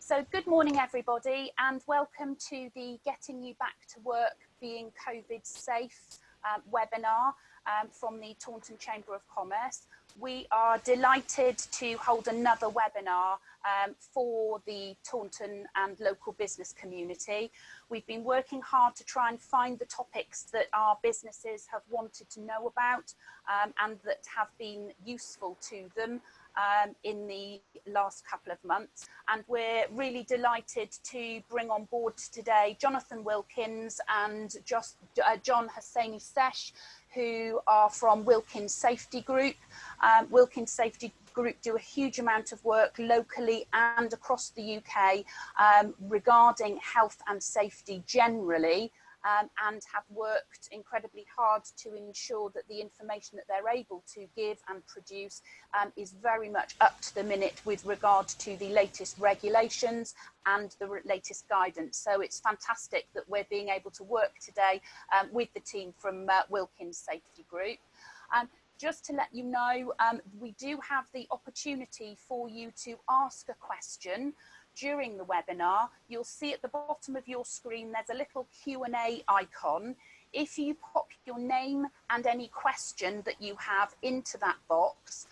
So good morning everybody, and welcome to the Getting You Back to Work Being COVID Safe webinar from the Taunton Chamber of Commerce. We are delighted to hold another webinar for the Taunton and local business community. We've been working hard to try and find the topics that our businesses have wanted to know about and that have been useful to them in the last couple of months, and we're really delighted to bring on board today Jonathan Wilkins and John Hosseini Sesh, who are from Wilkins Safety Group. Wilkins Safety Group do a huge amount of work locally and across the UK regarding health and safety generally, and have worked incredibly hard to ensure that the information that they're able to give and produce is very much up to the minute with regard to the latest regulations and the latest guidance. So it's fantastic that we're being able to work today with the team from Wilkins Safety Group. Just to let you know, we do have the opportunity for you to ask a question during the webinar. You'll see at the bottom of your screen there's a little Q&A icon. If you pop your name and any question that you have into that box,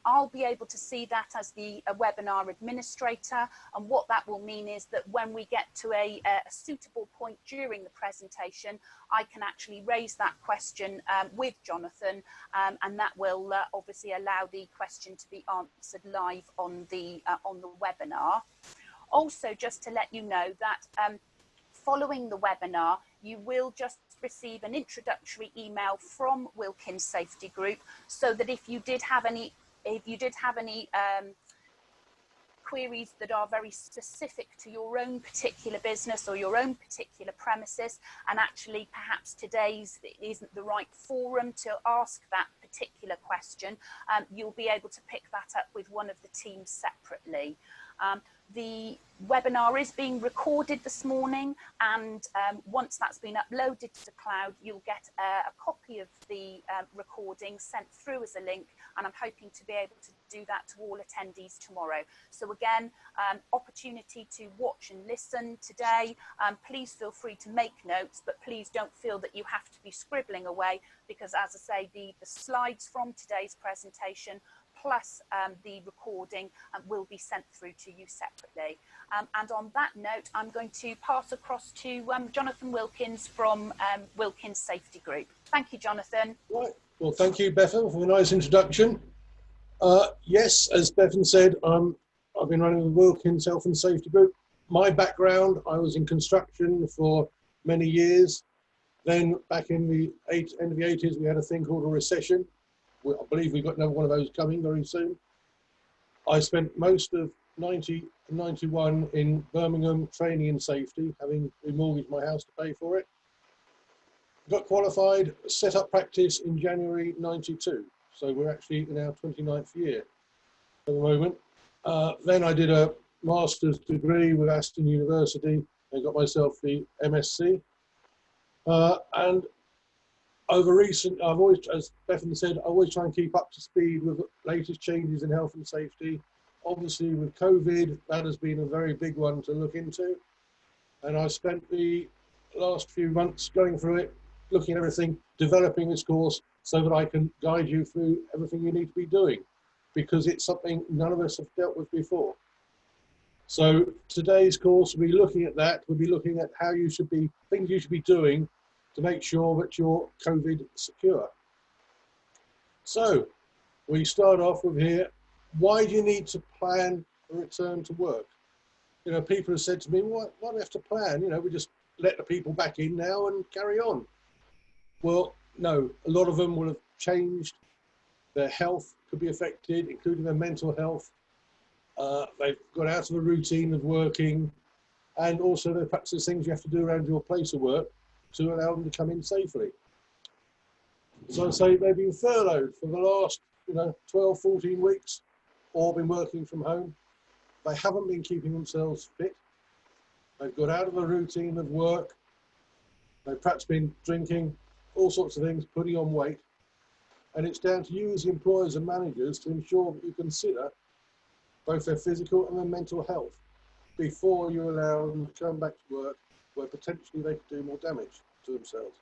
I'll be able to see that as the webinar administrator, and what that will mean is that when we get to a suitable point during the presentation, I can actually raise that question with Jonathan, and that will obviously allow the question to be answered live on the webinar. Also, just to let you know that following the webinar, you will just receive an introductory email from Wilkins Safety Group, so that if you did have any queries that are very specific to your own particular business or your own particular premises, and actually perhaps today's isn't the right forum to ask that particular question, you'll be able to pick that up with one of the teams separately. The webinar is being recorded this morning, and once that's been uploaded to the cloud, you'll get a copy of the recording sent through as a link, and I'm hoping to be able to do that to all attendees tomorrow. So again, opportunity to watch and listen today. Please feel free to make notes, but please don't feel that you have to be scribbling away, because as I say, the slides from today's presentation plus the recording will be sent through to you separately. And on that note, I'm going to pass across to Jonathan Wilkins from Wilkins Safety Group. Thank you, Jonathan. Right. Well, thank you, Bethan, for a nice introduction. Yes, as Bethan said, I've been running the Wilkins Health and Safety Group. My background, I was in construction for many years. Then back in the end of the 80s, we had a thing called a recession. I believe we've got another one of those coming very soon. I spent most of 90 and 91 in Birmingham training in safety, having remortgaged my house to pay for it. Got qualified, set up practice in January 92. So we're actually in our 29th year at the moment. Then I did a master's degree with Aston University and got myself the MSc. And over recent, I've always, as Bethan said, I always try and keep up to speed with the latest changes in health and safety. Obviously with COVID, that has been a very big one to look into. And I spent the last few months going through it, looking at everything, developing this course so that I can guide you through everything you need to be doing, because it's something none of us have dealt with before. So today's course, we'll be looking at that. We'll be looking at how you should be, things you should be doing to make sure that you're COVID secure. So we start off with here, why do you need to plan a return to work? You know, people have said to me, why do we have to plan? You know, we just let the people back in now and carry on. Well, no, a lot of them will have changed. Their health could be affected, including their mental health. They've got out of a routine of working, and also perhaps there's things you have to do around your place of work to allow them to come in safely. So I'd say they've been furloughed for the last 12, 14 weeks, or been working from home. They haven't been keeping themselves fit. They've got out of a routine of work. They've perhaps been drinking, all sorts of things, putting on weight. And it's down to you as employers and managers to ensure that you consider both their physical and their mental health. before you allow them to come back to work where potentially they could do more damage to themselves.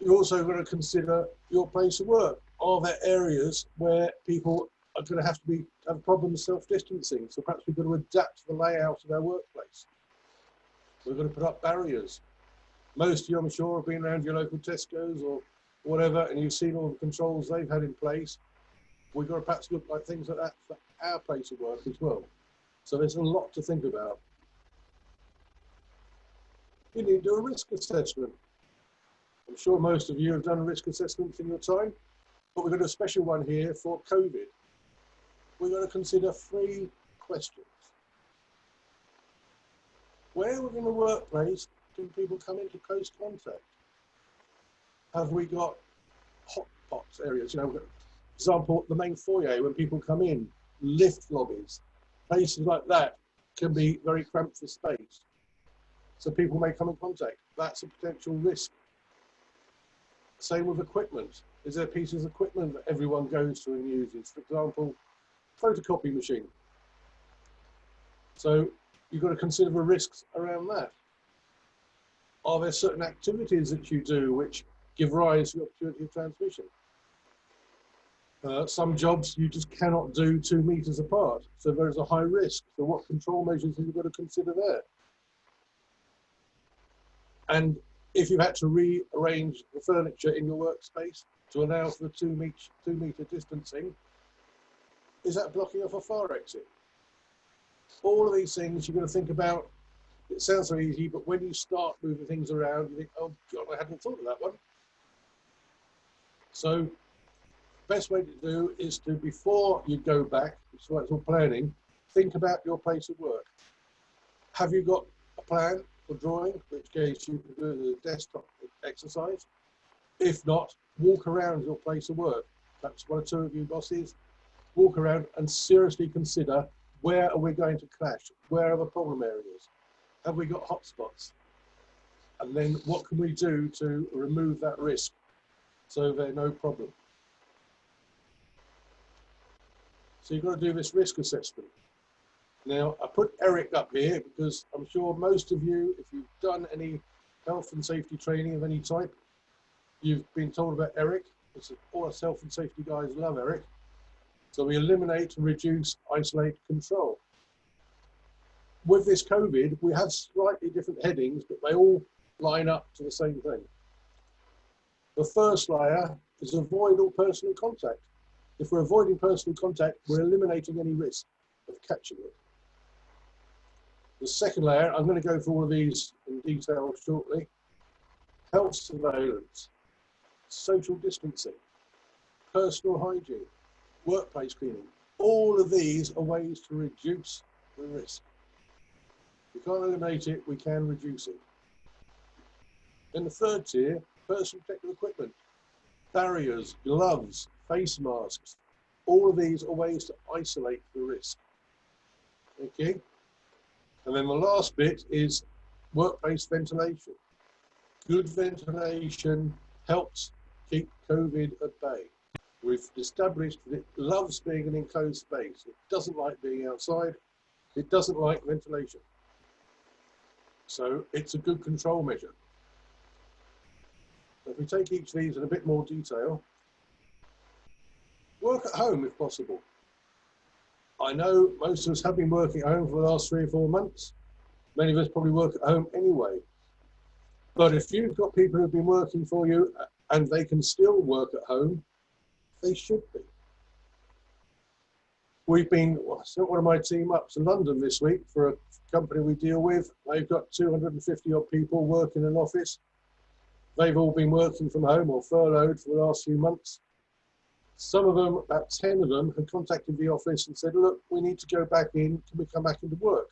You're also going to consider your place of work. Are there areas where people are going to have problems self-distancing? So perhaps we've got to adapt the layout of our workplace. We're going to put up barriers. Most of you, I'm sure, have been around your local Tesco's or whatever, and you've seen all the controls they've had in place. We've got to perhaps look like things like that for our place of work as well. So there's a lot to think about. You need to do a risk assessment. I'm sure most of you have done risk assessments in your time, but we've got a special one here for COVID. We're going to consider 3 questions. Where within the workplace can people come into close contact? Have we got hotpots areas? You know, for example, the main foyer when people come in, lift lobbies, places like that can be very cramped for space. So people may come in contact. That's a potential risk. Same with equipment. Is there pieces of equipment that everyone goes to and uses? For example, photocopy machine. So you've got to consider the risks around that. Are there certain activities that you do which give rise to the opportunity of transmission? Some jobs you just cannot do 2 meters apart. So there is a high risk. So what control measures have you got to consider there? And if you had to rearrange the furniture in your workspace to allow for the 2 meter distancing, is that blocking off a fire exit? All of these things you're going to think about. It sounds so easy, but when you start moving things around, you think, oh God, I hadn't thought of that one. So best way to do is to, before you go back, which is why it's all planning, think about your place of work. Have you got a plan for drawing, in which case you can do the desktop exercise? If not, walk around your place of work. Perhaps 1 or 2 of you bosses, walk around and seriously consider, where are we going to clash? Where are the problem areas? Have we got hotspots? And then what can we do to remove that risk so there's no problem? So you've got to do this risk assessment. Now, I put Eric up here because I'm sure most of you, if you've done any health and safety training of any type, you've been told about Eric. All our health and safety guys love Eric. So we eliminate, reduce, isolate, control. With this COVID, we have slightly different headings, but they all line up to the same thing. The first layer is avoid all personal contact. If we're avoiding personal contact, we're eliminating any risk of catching it. The second layer, I'm going to go through all of these in detail shortly. Health surveillance, social distancing, personal hygiene, workplace cleaning. All of these are ways to reduce the risk. We can't eliminate it, we can reduce it. Then the third tier, personal protective equipment, barriers, gloves, face masks. All of these are ways to isolate the risk. Okay? And then the last bit is workplace ventilation. Good ventilation helps keep COVID at bay. We've established that it loves being an enclosed space. It doesn't like being outside. It doesn't like ventilation. So it's a good control measure. If we take each of these in a bit more detail, work at home if possible. I know most of us have been working at home for the last 3 or 4 months. Many of us probably work at home anyway. But if you've got people who've been working for you and they can still work at home, they should be. I sent one of my team up to London this week for a company we deal with. They've got 250 odd people working in an office. They've all been working from home or furloughed for the last few months. Some of them, about 10 of them, had contacted the office and said, look, we need to go back in. Can we come back into work?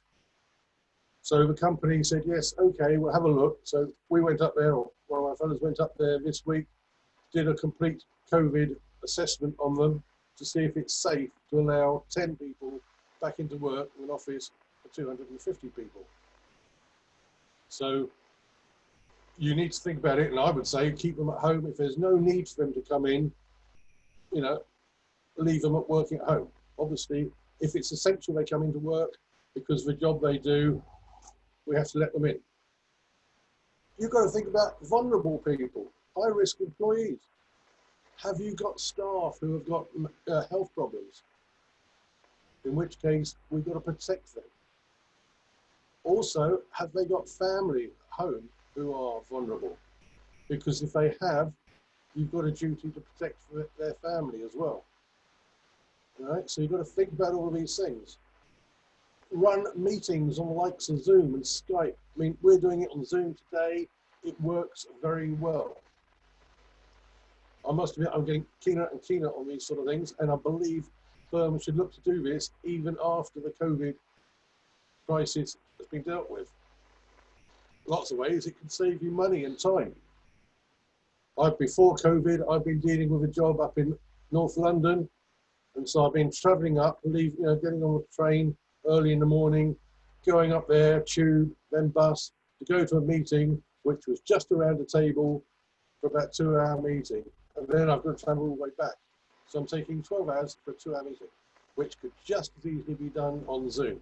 So the company said, yes, okay, we'll have a look. So we went up there, or one of my fellows went up there this week, did a complete COVID assessment on them to see if it's safe to allow 10 people back into work in an office for 250 people. So you need to think about it, and I would say keep them at home. If there's no need for them to come in, leave them at working at home. Obviously, if it's essential they come into work, because of the job they do, we have to let them in. You've got to think about vulnerable people, high-risk employees. Have you got staff who have got health problems? In which case, we've got to protect them. Also, have they got family at home who are vulnerable? Because if they have, you've got a duty to protect their family as well. All right? So you've got to think about all of these things. Run meetings on the likes of Zoom and Skype. I mean, we're doing it on Zoom today. It works very well. I must admit, I'm getting keener and keener on these sort of things, and I believe firms should look to do this even after the COVID crisis has been dealt with. Lots of ways it can save you money and time. Before COVID, I've been dealing with a job up in North London, and so I've been travelling up, getting on the train early in the morning, going up there, tube, then bus, to go to a meeting, which was just around the table for about 2-hour meeting. And then I've got to travel all the way back. So I'm taking 12 hours for a 2-hour meeting, which could just as easily be done on Zoom.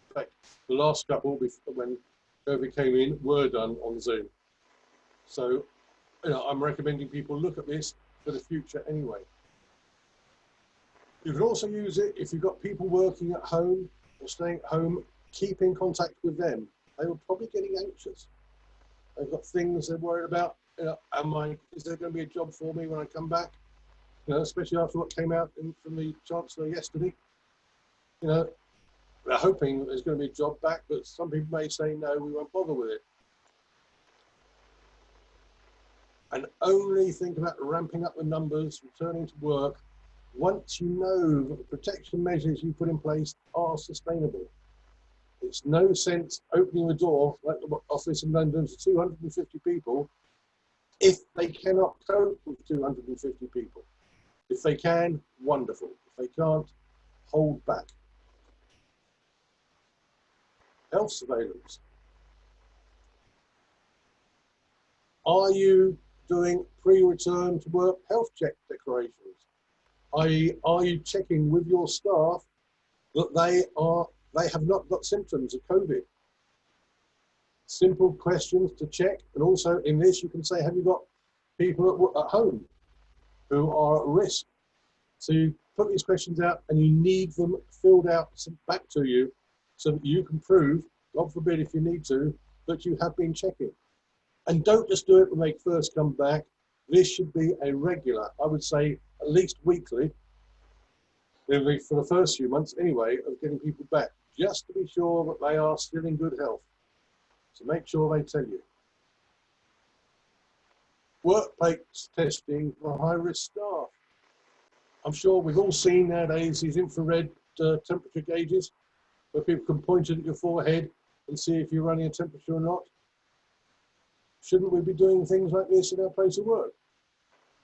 In fact, the last couple, when COVID came in, were done on Zoom. So, I'm recommending people look at this for the future anyway. You can also use it if you've got people working at home or staying at home, keep in contact with them. They were probably getting anxious. They've got things they're worried about. Is there going to be a job for me when I come back? Especially after what came out from the Chancellor yesterday. They're hoping that there's going to be a job back, but some people may say, no, we won't bother with it. And only think about ramping up the numbers, returning to work, once you know that the protection measures you put in place are sustainable. It's no sense opening the door, like the office in London, to 250 people, if they cannot cope with 250 people. If they can, wonderful. If they can't, hold back. Health surveillance. Are you doing pre-return to work health check declarations? i.e., are you checking with your staff that they have not got symptoms of COVID? Simple questions to check. And also in this, you can say, have you got people at home who are at risk? So you put these questions out and you need them filled out back to you so that you can prove, God forbid if you need to, that you have been checking. And don't just do it when they first come back. This should be a regular, I would say at least weekly, for the first few months anyway, of getting people back, just to be sure that they are still in good health. So make sure they tell you. Workplace testing for high-risk staff. I'm sure we've all seen nowadays these infrared temperature gauges where people can point it at your forehead and see if you're running a temperature or not. Shouldn't we be doing things like this in our place of work?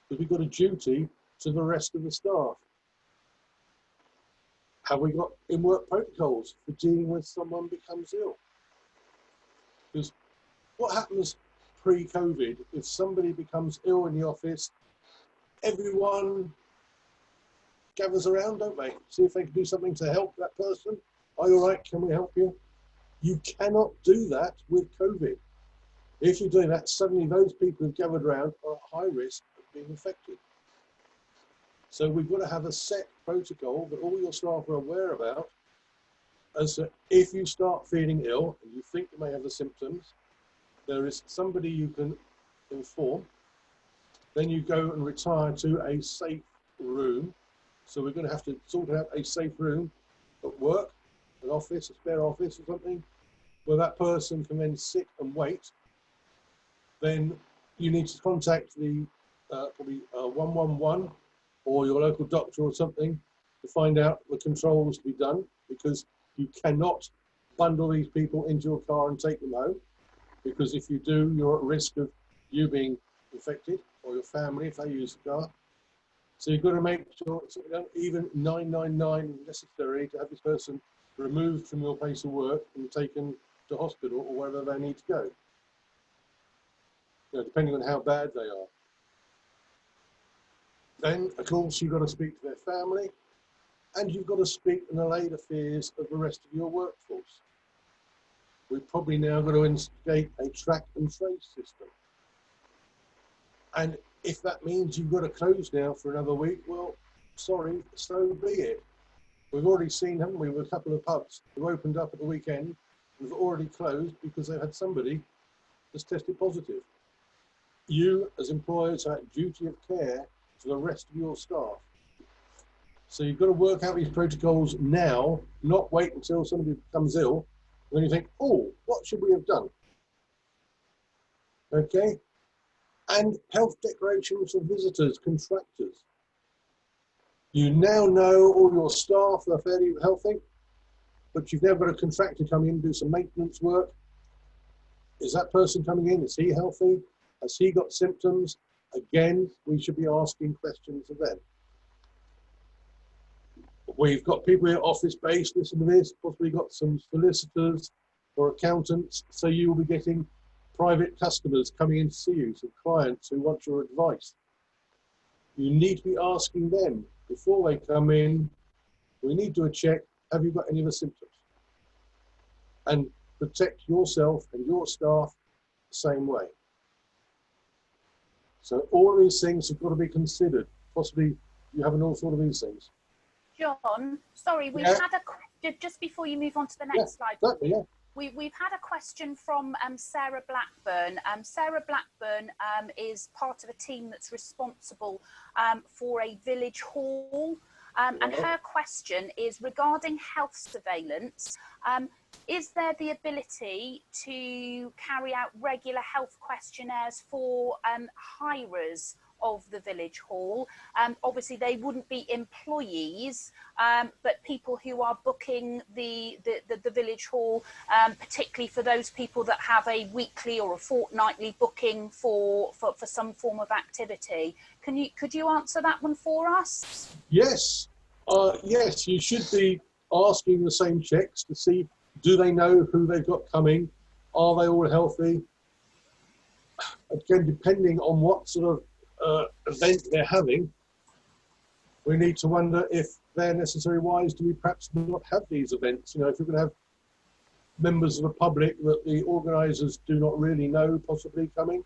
Because we've got a duty to the rest of the staff. Have we got in-work protocols for dealing with someone becomes ill? Because what happens pre-COVID, if somebody becomes ill in the office, everyone gathers around, don't they? See if they can do something to help that person. Are you all right? Can we help you? You cannot do that with COVID. If you're doing that, suddenly those people who've gathered around are at high risk of being infected. So we've got to have a set protocol that all your staff are aware about, as that if you start feeling ill and you think you may have the symptoms, there is somebody you can inform. Then you go and retire to a safe room. So we're going to have to sort out a safe room at work, an office, a spare office or something, where that person can then sit and wait. Then you need to contact the probably 111 or your local doctor or something to find out the controls to be done, because you cannot bundle these people into your car and take them home, because if you do, you're at risk of you being infected or your family if they use the car. So you've got to make sure, even 999 necessary to have this person removed from your place of work and taken to hospital or wherever they need to go. Depending on how bad they are. Then, of course, you've got to speak to their family. and you've got to speak and allay the fears of the rest of your workforce. We've probably now got to instigate a track and trace system. And if that means you've got to close now for another week, well, sorry, so be it. We've already seen, haven't we, with a couple of pubs who opened up at the weekend and have already closed because they had somebody that's tested positive. You, as employers, have a duty of care to the rest of your staff. So you've got to work out these protocols now, not wait until somebody becomes ill, and then you think, oh, what should we have done? Okay? And health declarations for visitors, contractors. You now know all your staff are fairly healthy, but you've now got a contractor come in and do some maintenance work. Is that person coming in? Is he healthy? Has he got symptoms? Again, we should be asking questions of them. We've got people here office-based, listen to this, possibly got some solicitors or accountants, so you will be getting private customers coming in to see you, some clients who want your advice. You need to be asking them before they come in, we need to do a check, have you got any of the symptoms? And protect yourself and your staff the same way. So all of these things have got to be considered. Possibly you haven't all thought of these things. John, sorry, we've had a, just before you move on to the next slide, exactly, we've had a question from Sarah Blackburn. Sarah Blackburn is part of a team that's responsible for a village hall. And her question is regarding health surveillance. Is there the ability to carry out regular health questionnaires for hirers of the village hall? Obviously they wouldn't be employees, but people who are booking the village hall, particularly for those people that have a weekly or a fortnightly booking for some form of activity. Could you answer that one for us? Yes, yes, you should be asking the same checks to see, do they know who they've got coming? Are they all healthy? Again, depending on what sort of event they're having, we need to wonder if they're necessary wise, do we perhaps not have these events? You know, if you're going to have members of the public that the organisers do not really know possibly coming,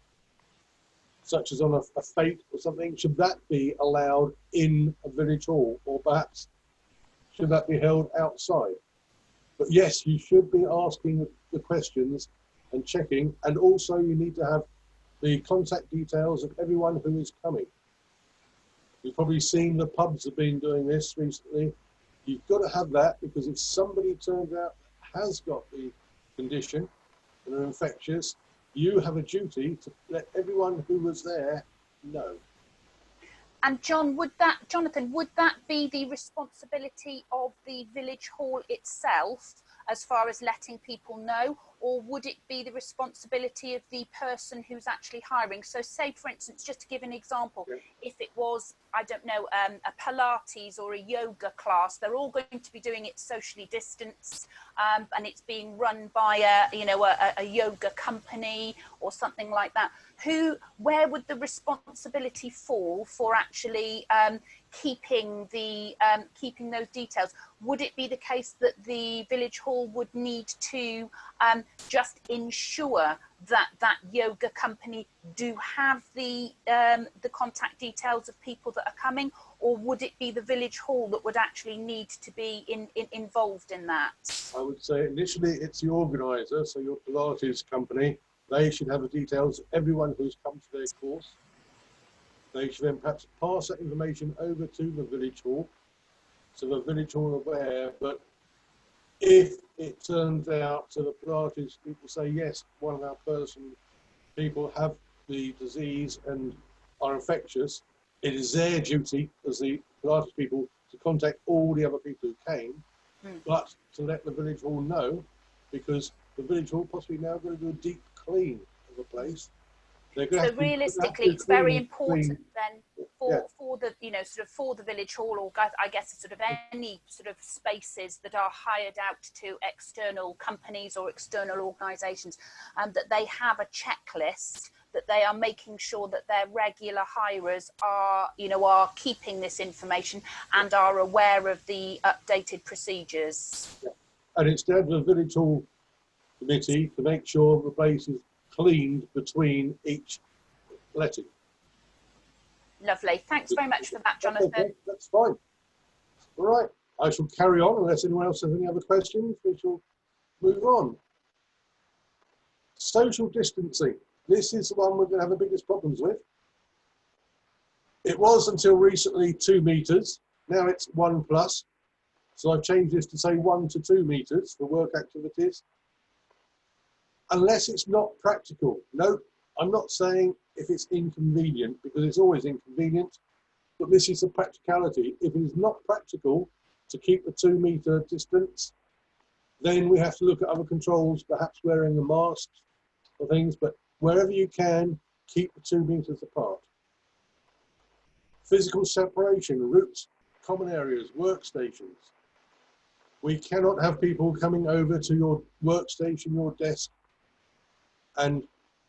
such as on a fete or something, should that be allowed in a village hall, or perhaps should that be held outside? But yes, you should be asking the questions and checking, and also you need to have the contact details of everyone who is coming. You've probably seen the pubs have been doing this recently. You've got to have that, because if somebody turns out has got the condition and are infectious, you have a duty to let everyone who was there know. And Jonathan, would that be the responsibility of the village hall itself as far as letting people know, or would it be the responsibility of the person who's actually hiring? So say, for instance, just to give an example, if it was, I don't know, a Pilates or a yoga class, they're all going to be doing it socially distanced, and it's being run by a yoga company or something like that. Where would the responsibility fall for actually keeping those details? Would it be the case that the village hall would need to just ensure that that yoga company do have the contact details of people that are coming, or would it be the village hall that would actually need to be involved in that? I would say initially it's the organiser, so your Pilates company. They should have the details of everyone who's come to their course. They should then perhaps pass that information over to the village hall, so the village hall are aware. But if it turns out to the Pilates people say, yes, one of our people have the disease and are infectious, it is their duty as the Pilates people to contact all the other people who came, but to let the village hall know, because the village hall possibly now going to do a deep clean of the place. So realistically, it's very important then for the for the village hall, or I guess sort of any sort of spaces that are hired out to external companies or external organisations, that they have a checklist that they are making sure that their regular hirers are, are keeping this information and are aware of the updated procedures. Yeah. And it's down to the village hall committee to make sure the place is cleaned between each letting. Lovely. Thanks very much for that, Jonathan. Okay, that's fine. All right. I shall carry on unless anyone else has any other questions. We shall move on. Social distancing. This is the one we're going to have the biggest problems with. It was until recently 2 meters. Now it's 1+. So I've changed this to say 1 to 2 meters for work activities. Unless it's not practical. No, I'm not saying if it's inconvenient, because it's always inconvenient, but this is the practicality. If it is not practical to keep the 2 meter distance, then we have to look at other controls, perhaps wearing a mask or things, but wherever you can, keep the 2 meters apart. Physical separation, routes, common areas, workstations. We cannot have people coming over to your workstation, your desk, and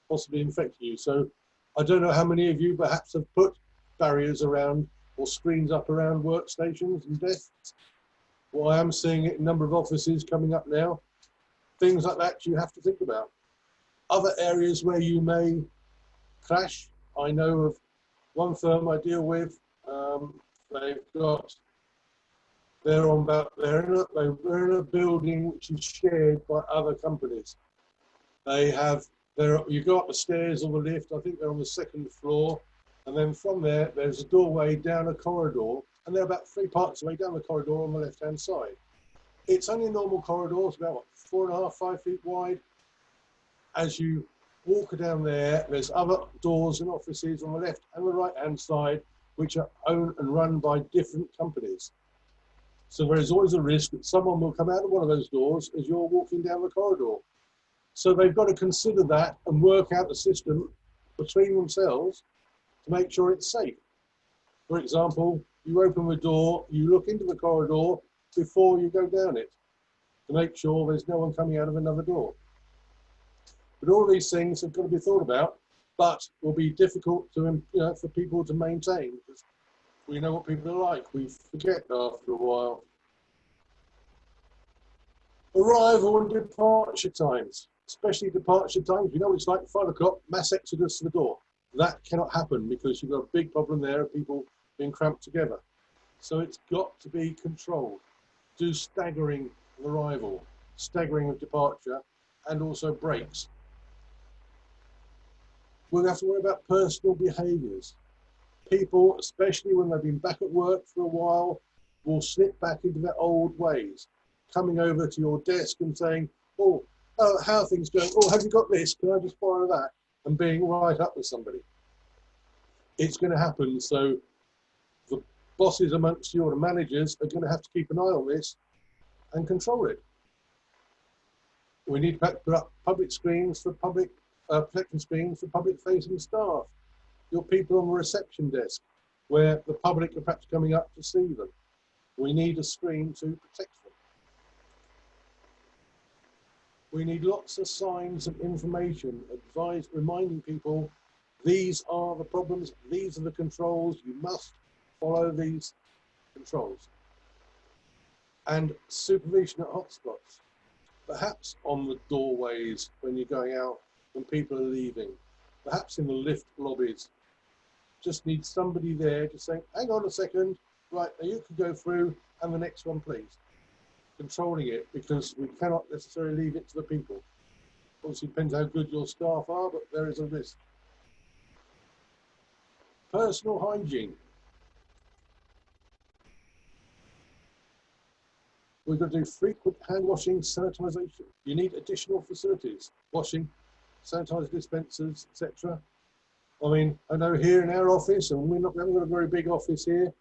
possibly infecting you. So I don't know how many of you perhaps have put barriers around or screens up around workstations and desks. Well, I am seeing it in a number of offices coming up now. Things like that you have to think about. Other areas where you may clash. I know of one firm I deal with. They're in a building which is shared by other companies. You go up the stairs or the lift. I think they're on the 2nd floor, and then from there's a doorway down a corridor, and they're about 3 parts away down the corridor on the left-hand side. It's only a normal corridor. It's about 4.5, 5 feet wide. As you walk down there, there's other doors and offices on the left and the right-hand side, which are owned and run by different companies. So there is always a risk that someone will come out of one of those doors as you're walking down the corridor. So they've got to consider that and work out the system between themselves to make sure it's safe. For example, you open the door, you look into the corridor before you go down it to make sure there's no one coming out of another door. But all these things have got to be thought about, but will be difficult to, for people to maintain, because we know what people are like. We forget after a while. Arrival and departure times, especially departure times. You know, it's like 5 o'clock, mass exodus to the door. That cannot happen because you've got a big problem there of people being cramped together. So it's got to be controlled. Do staggering of arrival, staggering of departure, and also breaks. We'll have to worry about personal behaviours. People, especially when they've been back at work for a while, will slip back into their old ways, coming over to your desk and saying, oh, how are things going? Oh, have you got this? Can I just borrow that? And being right up with somebody. It's going to happen. So the bosses amongst you or the managers are going to have to keep an eye on this and control it. We need to put up public screens for protection screens for public-facing staff. Your people on the reception desk, where the public are perhaps coming up to see them. We need a screen to protect them. We need lots of signs and information, reminding people, these are the problems, these are the controls, you must follow these controls. And supervision at hotspots, perhaps on the doorways when you're going out, when people are leaving, perhaps in the lift lobbies. Just need somebody there to say, hang on a second, right, now you can go through, and the next one, please. Controlling it, because we cannot necessarily leave it to the people. Obviously, it depends how good your staff are, but there is a risk. Personal hygiene. We've got to do frequent hand washing, sanitisation. You need additional facilities, washing, sanitizer dispensers, etc. I mean, I know here in our office, and we haven't got a very big office here.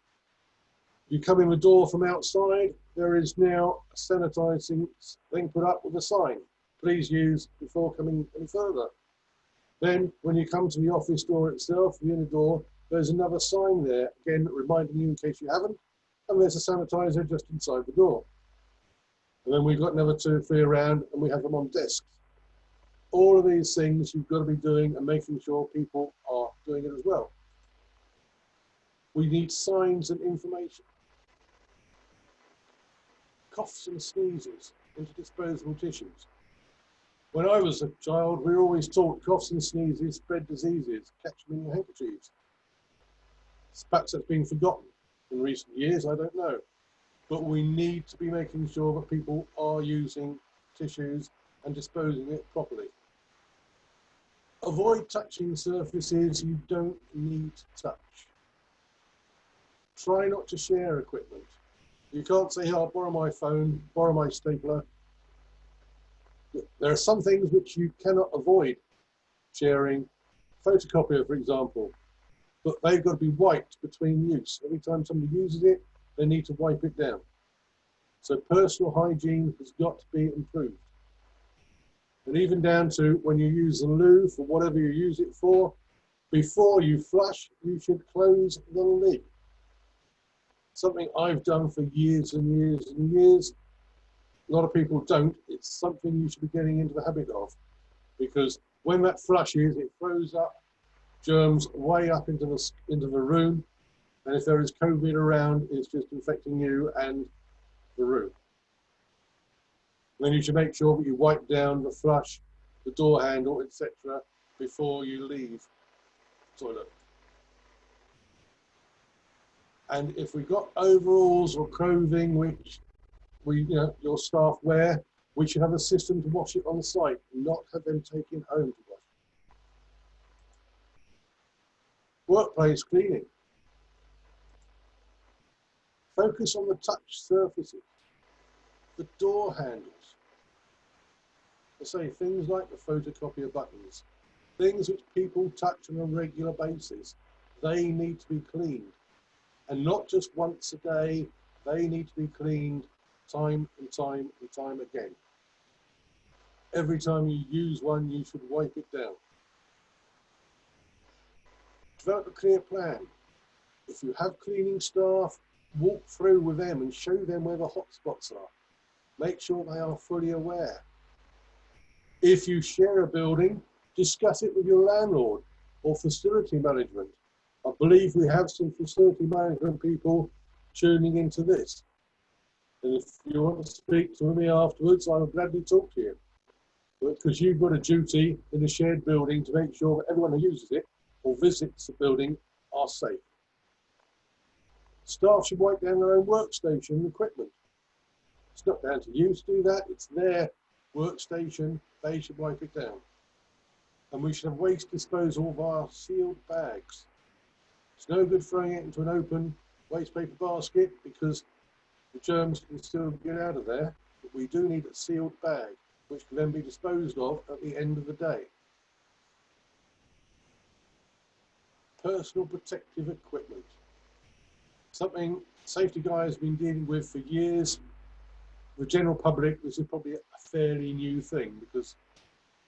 You come in the door from outside, there is now a sanitising thing put up with a sign. Please use before coming any further. Then, when you come to the office door itself, the inner door, there's another sign there, again, reminding you in case you haven't, and there's a sanitizer just inside the door. And then we've got another 2 or 3 around, and we have them on desks. All of these things you've got to be doing and making sure people are doing it as well. We need signs and information. Coughs and sneezes into disposable tissues. When I was a child, we were always taught coughs and sneezes spread diseases, catch them in your handkerchiefs. Perhaps that's been forgotten in recent years, I don't know. But we need to be making sure that people are using tissues and disposing it properly. Avoid touching surfaces you don't need to touch. Try not to share equipment. You can't say, oh, I'll borrow my phone, borrow my stapler. There are some things which you cannot avoid sharing. Photocopier, for example, but they've got to be wiped between use. Every time somebody uses it, they need to wipe it down. So personal hygiene has got to be improved. And even down to when you use the loo for whatever you use it for, before you flush, you should close the lid. Something I've done for years and years and years. A lot of people don't. It's something you should be getting into the habit of, because when that flushes, it throws up germs way up into the room, and if there is COVID around, it's just infecting you and the room. Then you should make sure that you wipe down the flush, the door handle, etc., before you leave the toilet. And if we've got overalls or clothing which your staff wear, we should have a system to wash it on site, not have them taken home to wash. Workplace cleaning. Focus on the touch surfaces, the door handles. I say things like the photocopier buttons, things which people touch on a regular basis. They need to be cleaned, and not just once a day. They need to be cleaned time and time and time again. Every time you use one, you should wipe it down. Develop a clear plan. If you have cleaning staff, walk through with them and show them where the hot spots are. Make sure they are fully aware. If you share a building, discuss it with your landlord or facility management. I believe we have some facility management people tuning into this. And if you want to speak to me afterwards, I will gladly talk to you. Because you've got a duty in the shared building to make sure that everyone who uses it or visits the building are safe. Staff should wipe down their own workstation and equipment. It's not down to you to do that, it's their workstation, they should wipe it down. And we should have waste disposal via sealed bags. It's no good throwing it into an open waste paper basket because the germs can still get out of there, but we do need a sealed bag, which can then be disposed of at the end of the day. Personal protective equipment. Something Safety Guy has been dealing with for years. The general public, this is probably a fairly new thing because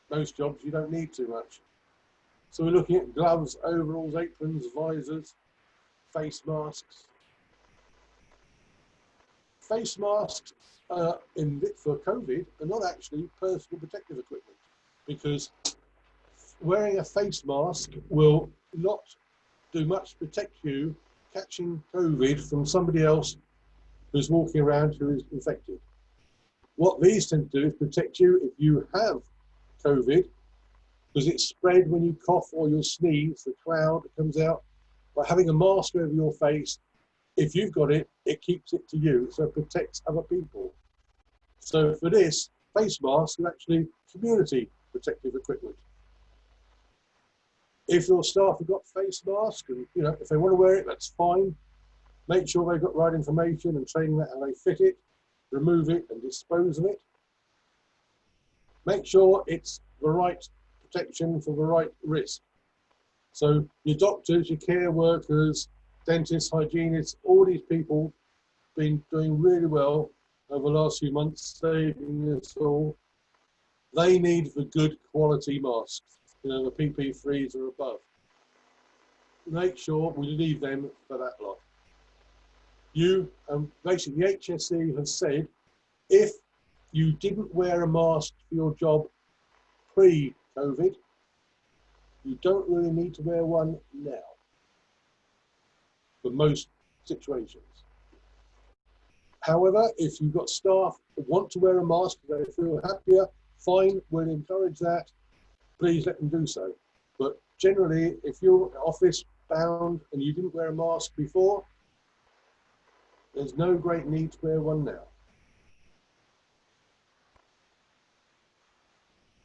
most jobs you don't need too much. So we're looking at gloves, overalls, aprons, visors, face masks. Face masks for COVID are not actually personal protective equipment, because wearing a face mask will not do much to protect you catching COVID from somebody else who's walking around who is infected. What these tend to do is protect you if you have COVID, because it's spread when you cough or you sneeze, the cloud that comes out. By having a mask over your face, if you've got it, it keeps it to you, so it protects other people. So for this, face masks are actually community protective equipment. If your staff have got face masks, and if they want to wear it, that's fine. Make sure they've got right information and training that how they fit it, remove it and dispose of it. Make sure it's the right protection for the right risk. So your doctors, your care workers, dentists, hygienists, all these people been doing really well over the last few months, saving us all. They need the good quality masks, the PP3s or above. Make sure we leave them for that lot. Basically the HSE has said, if you didn't wear a mask for your job pre-COVID, you don't really need to wear one now for most situations. However, if you've got staff that want to wear a mask, they feel happier, fine, we'll encourage that. Please let them do so. But generally, if you're office bound and you didn't wear a mask before, there's no great need to wear one now.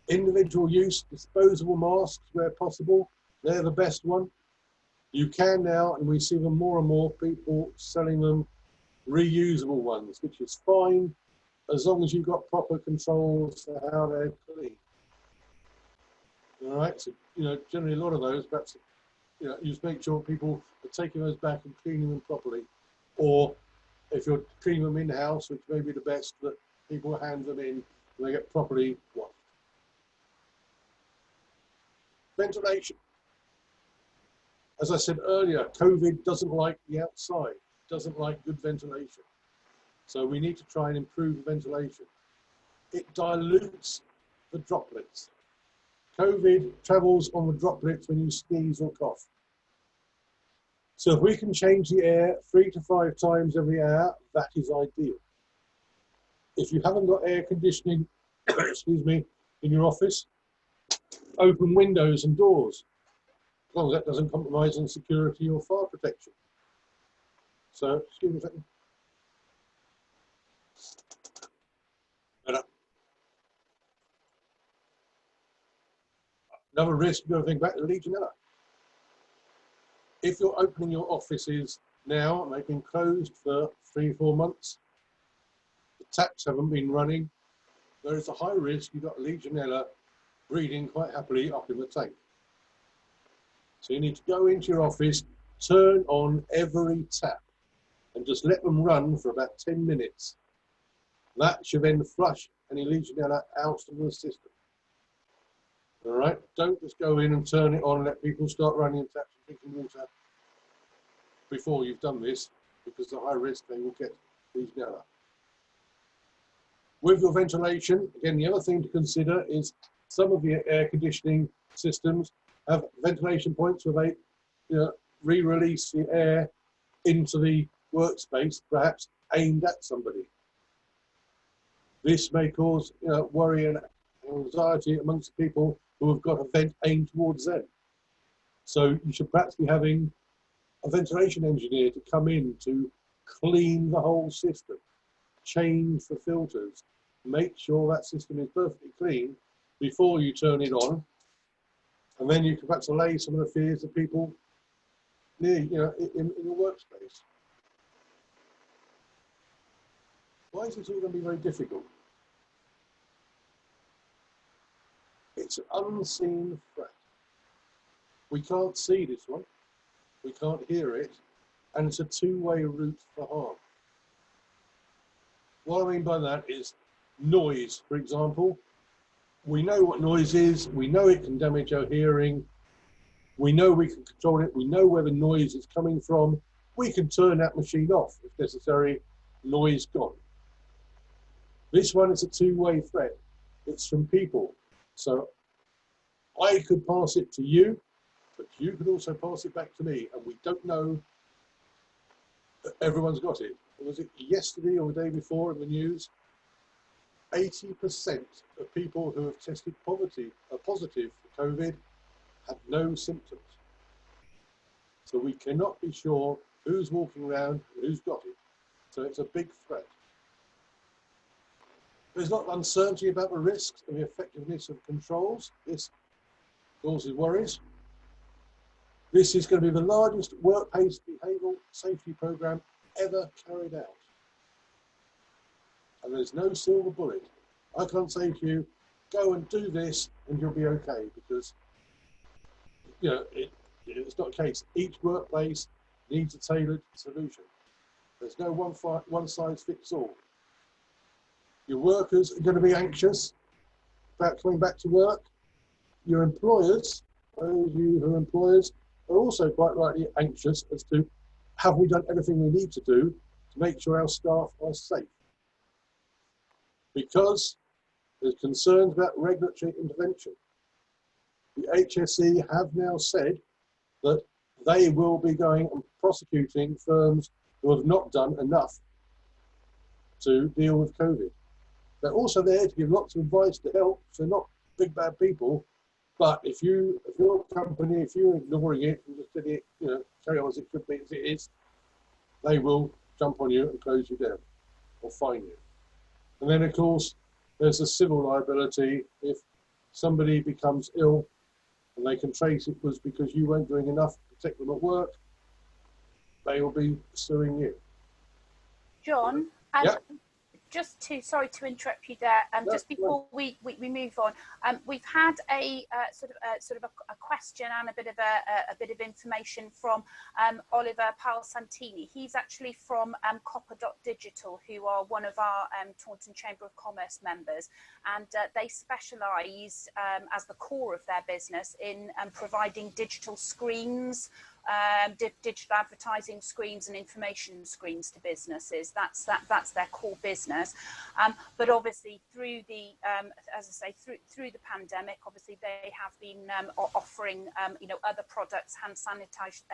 Individual use, disposable masks where possible, they're the best one. You can now, and we see them more and more, people selling them reusable ones, which is fine as long as you've got proper controls for how they're cleaned. All right, so generally a lot of those, perhaps you just make sure people are taking those back and cleaning them properly, or if you're cleaning them in-house, which may be the best, that people hand them in and they get properly washed. Ventilation. As I said earlier, COVID doesn't like the outside, doesn't like good ventilation. So we need to try and improve ventilation. It dilutes the droplets. COVID travels on the droplets when you sneeze or cough. So if we can change the air 3 to 5 times every hour, that is ideal. If you haven't got air conditioning, excuse me, in your office, open windows and doors, as long as that doesn't compromise on security or fire protection. So, excuse me a second. Another risk, you've got to think back to Legionella. If you're opening your offices now and they've been closed for 3 or 4 months, the taps haven't been running, there is a high risk you've got Legionella breeding quite happily up in the tank. So you need to go into your office, turn on every tap and just let them run for about 10 minutes. That should then flush any Legionella out of the system. All right, don't just go in and turn it on and let people start running taps and drinking water before you've done this, because the high risk they will get Legionella. With your ventilation, again, the other thing to consider is some of the air conditioning systems have ventilation points where they re-release the air into the workspace, perhaps aimed at somebody. This may cause worry and anxiety amongst people who have got a vent aimed towards them. So you should perhaps be having a ventilation engineer to come in to clean the whole system, change the filters, make sure that system is perfectly clean before you turn it on. And then you can perhaps allay some of the fears of people near, in your workspace. Why is this all going to be very difficult? It's an unseen threat. We can't see this one, we can't hear it, and it's a two-way route for harm. What I mean by that is noise, for example. We know what noise is, we know it can damage our hearing, we know we can control it, we know where the noise is coming from, we can turn that machine off if necessary, noise gone. This one is a two-way threat, it's from people. So I could pass it to you, but you could also pass it back to me, and we don't know that everyone's got it. Was it yesterday or the day before in the news? 80% of people who have tested positive for COVID have no symptoms. So we cannot be sure who's walking around and who's got it. So it's a big threat. There's a lot of uncertainty about the risks and the effectiveness of controls. This causes worries. This is going to be the largest workplace behavioural safety programme ever carried out. And there's no silver bullet. I can't say to you, go and do this and you'll be okay, because it's not the case. Each workplace needs a tailored solution. There's no one size fits all. Your workers are going to be anxious about coming back to work. Your employers, those of you who are employers, are also quite rightly anxious as to, have we done everything we need to do to make sure our staff are safe? Because there's concerns about regulatory intervention. the HSE have now said that they will be going and prosecuting firms who have not done enough to deal with COVID. They're also there to give lots of advice to help, so not big bad people. But if your company, if you're ignoring it and just letting it, carry on as it could be, as it is, they will jump on you and close you down or fine you. And then, of course, there's a civil liability if somebody becomes ill and they can trace it was because you weren't doing enough to protect them at work. They will be suing you. John, Yeah. Sorry to interrupt you there. Just before we move on, we've had a sort of a question and a bit of information from Oliver Palsantini. He's actually from Copper.Digital, who are one of our Taunton Chamber of Commerce members, and they specialise as the core of their business in providing digital screens. Digital advertising screens and information screens to businesses. That's their core business. But obviously through the as I say, through the pandemic, obviously they have been offering other products, hand sanitizer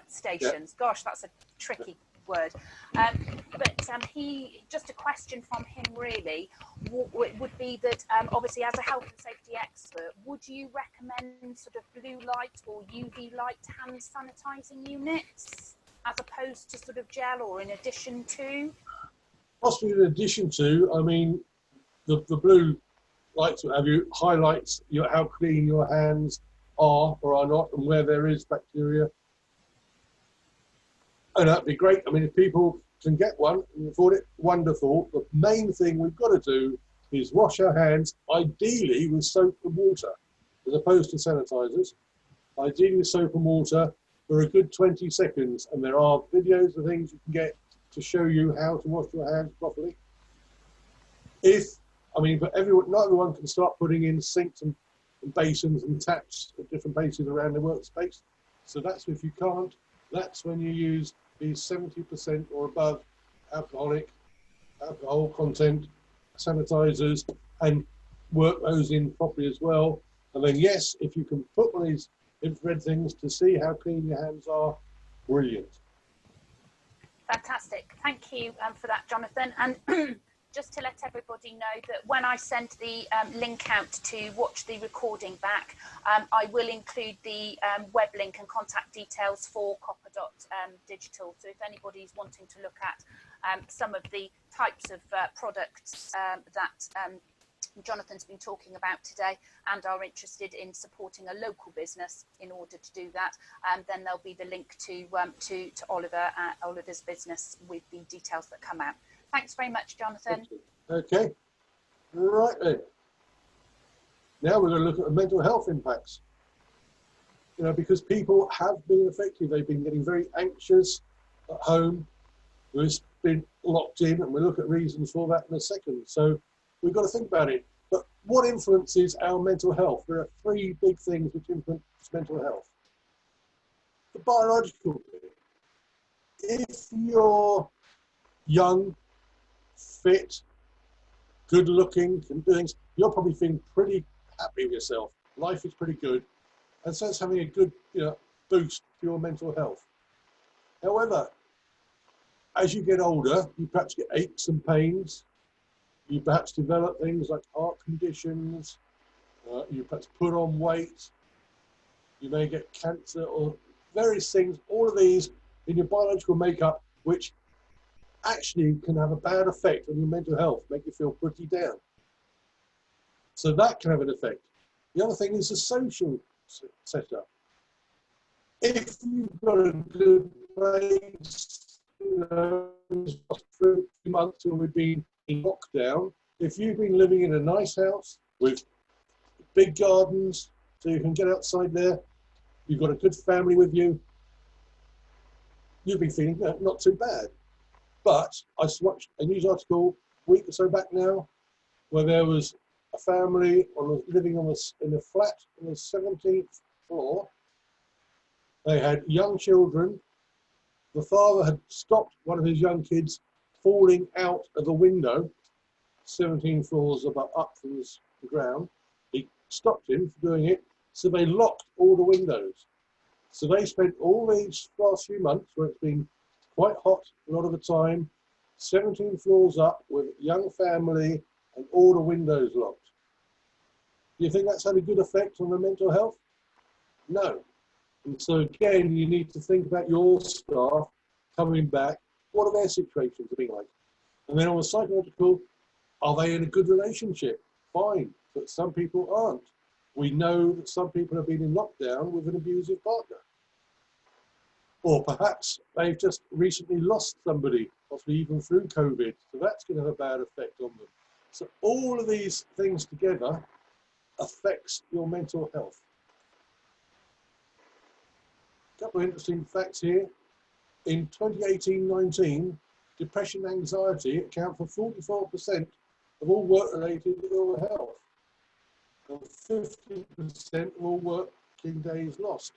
stations. Yeah. Gosh, that's a tricky word. But he, just a question from him really would be that obviously as a health and safety expert, would you recommend sort of blue light or UV light hand sanitizing units as opposed to sort of gel, or in addition to? Possibly in addition to, I mean, the blue lights, what have you, highlights how clean your hands are or are not and where there is bacteria. And that'd be great. I mean, if people can get one and afford it, wonderful. The main thing we've got to do is wash our hands, ideally with soap and water, as opposed to sanitizers. Ideally with soap and water for a good 20 seconds. And there are videos and things you can get to show you how to wash your hands properly. But not everyone can start putting in sinks and basins and taps at different places around the workspace. So that's if you can't, that's when you use these 70% or above alcohol content sanitizers and work those in properly as well. And then yes, if you can put one of these infrared things to see how clean your hands are, brilliant. Fantastic. Thank you for that, Jonathan. And just to let everybody know that when I send the link out to watch the recording back, I will include the web link and contact details for Copper.Digital. So if anybody's wanting to look at some of the types of products that Jonathan's been talking about today and are interested in supporting a local business in order to do that, then there'll be the link to Oliver's business with the details that come out. Thanks very much, Jonathan. Okay, right then. Now we're going to look at the mental health impacts. Because people have been affected. They've been getting very anxious at home. We've been locked in, and we'll look at reasons for that in a second. So we've got to think about it. But what influences our mental health? There are three big things which influence mental health. The biological bit. If you're young, fit, good looking, can do things, you're probably feeling pretty happy with yourself. Life is pretty good. And so it's having a good boost to your mental health. However, as you get older, you perhaps get aches and pains. You perhaps develop things like heart conditions. You perhaps put on weight. You may get cancer or various things. All of these in your biological makeup, which actually can have a bad effect on your mental health, make you feel pretty down. So that can have an effect. The other thing is the social setup. If you've got a good place, for 3 months till we've been in lockdown, if you've been living in a nice house with big gardens, so you can get outside there, you've got a good family with you, you've been feeling not too bad. But I watched a news article a week or so back now, where there was a family living in a flat on the 17th floor. They had young children. The father had stopped one of his young kids falling out of the window, 17 floors up from the ground. stopped him from doing it, so they locked all the windows. So they spent all these last few months, where it's been quite hot a lot of the time, 17 floors up with a young family and all the windows locked. Do you think that's had a good effect on their mental health? No. And so again, you need to think about your staff coming back. What are their situations been like? And then on the psychological, are they in a good relationship? Fine, but some people aren't. We know that some people have been in lockdown with an abusive partner. Or perhaps they've just recently lost somebody, possibly even through COVID, so that's going to have a bad effect on them. So all of these things together affects your mental health. A couple of interesting facts here. In 2018-19, depression and anxiety account for 44% of all work-related ill health and 50% of all working days lost.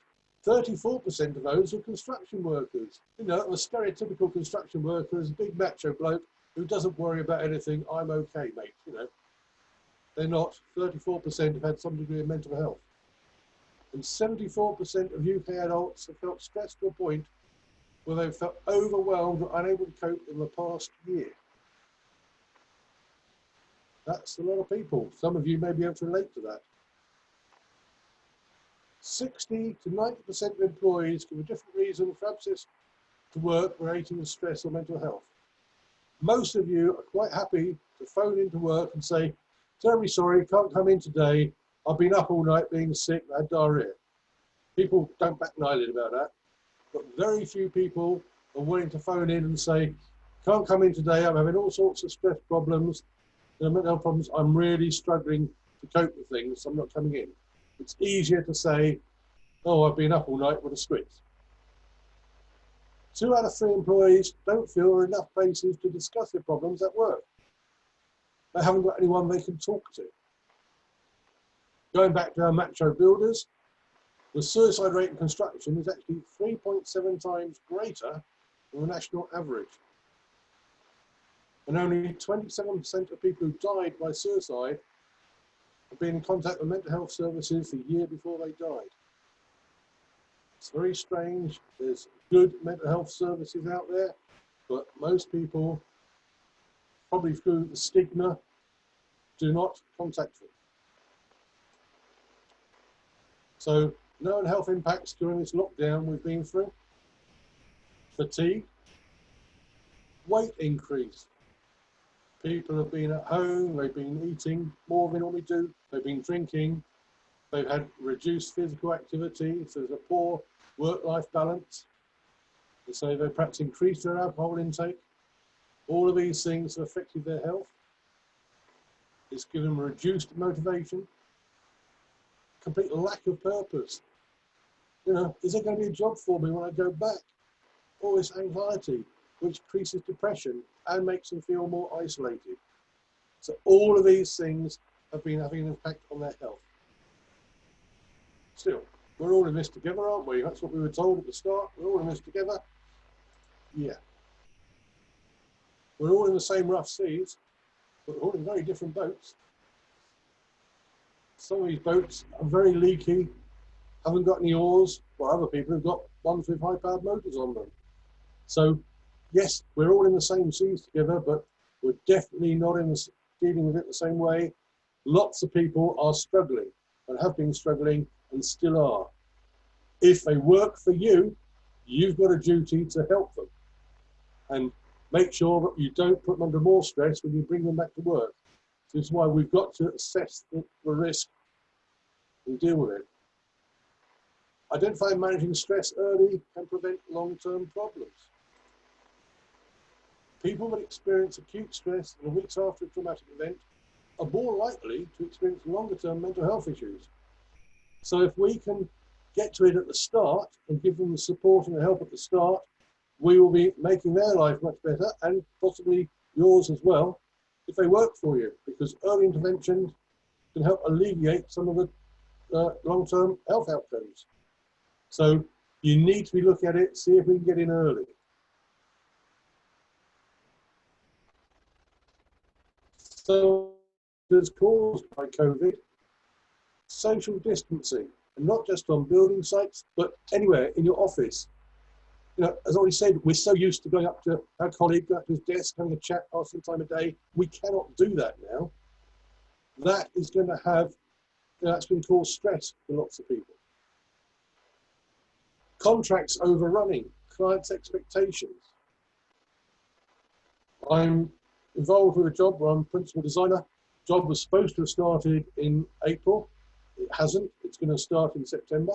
34% of those are construction workers. You know, a stereotypical construction worker is a big macho bloke who doesn't worry about anything. I'm okay, mate, you know. They're not. 34% have had some degree of mental health. And 74% of UK adults have felt stressed to a point where they've felt overwhelmed or unable to cope in the past year. That's a lot of people. Some of you may be able to relate to that. 60 to 90% of employees give a different reason for absence to work relating to stress or mental health. Most of you are quite happy to phone into work and say, terribly sorry, can't come in today. I've been up all night being sick, I had diarrhea. People don't bat an eyelid about that, but very few people are willing to phone in and say, can't come in today, I'm having all sorts of stress problems, mental health problems, I'm really struggling to cope with things, I'm not coming in. It's easier to say, oh, I've been up all night with a squeeze. 2 out of 3 employees don't feel there are enough places to discuss their problems at work. They haven't got anyone they can talk to. Going back to our macho builders, the suicide rate in construction is actually 3.7 times greater than the national average. And only 27% of people who died by suicide have been in contact with mental health services the year before they died. It's very strange. There's good mental health services out there, but most people, probably through the stigma, do not contact them. So, known health impacts during this lockdown we've been through: fatigue, weight increase. People have been at home, they've been eating more than they normally do, they've been drinking, they've had reduced physical activity, so there's a poor work-life balance. And so they perhaps increased their alcohol intake. All of these things have affected their health. It's given them reduced motivation, complete lack of purpose. You know, is there going to be a job for me when I go back? All this anxiety, which increases depression and makes them feel more isolated. So all of these things have been having an impact on their health. Still, we're all in this together, aren't we? That's what we were told at the start. We're all in this together. Yeah. We're all in the same rough seas, but we're all in very different boats. Some of these boats are very leaky, haven't got any oars, while other people have got ones with high-powered motors on them. So, yes, we're all in the same seas together, but we're definitely not dealing with it the same way. Lots of people are struggling and have been struggling and still are. If they work for you, you've got a duty to help them and make sure that you don't put them under more stress when you bring them back to work. This is why we've got to assess the risk and deal with it. Identifying and managing stress early can prevent long-term problems. People that experience acute stress in the weeks after a traumatic event are more likely to experience longer-term mental health issues. So if we can get to it at the start and give them the support and the help at the start, we will be making their life much better, and possibly yours as well, if they work for you, because early intervention can help alleviate some of the long-term health outcomes. So you need to be looking at it, see if we can get in early. So, it's caused by COVID. social distancing, and not just on building sites, but anywhere in your office. You know, as I already said, we're so used to going up to our colleague, going up to his desk, having a chat, passing time of day. We cannot do that now. That is going to have, that's going to cause stress for lots of people. Contracts overrunning, clients' expectations. I'm involved with a job where I'm principal designer. Job was supposed to have started in April. It hasn't. It's going to start in September.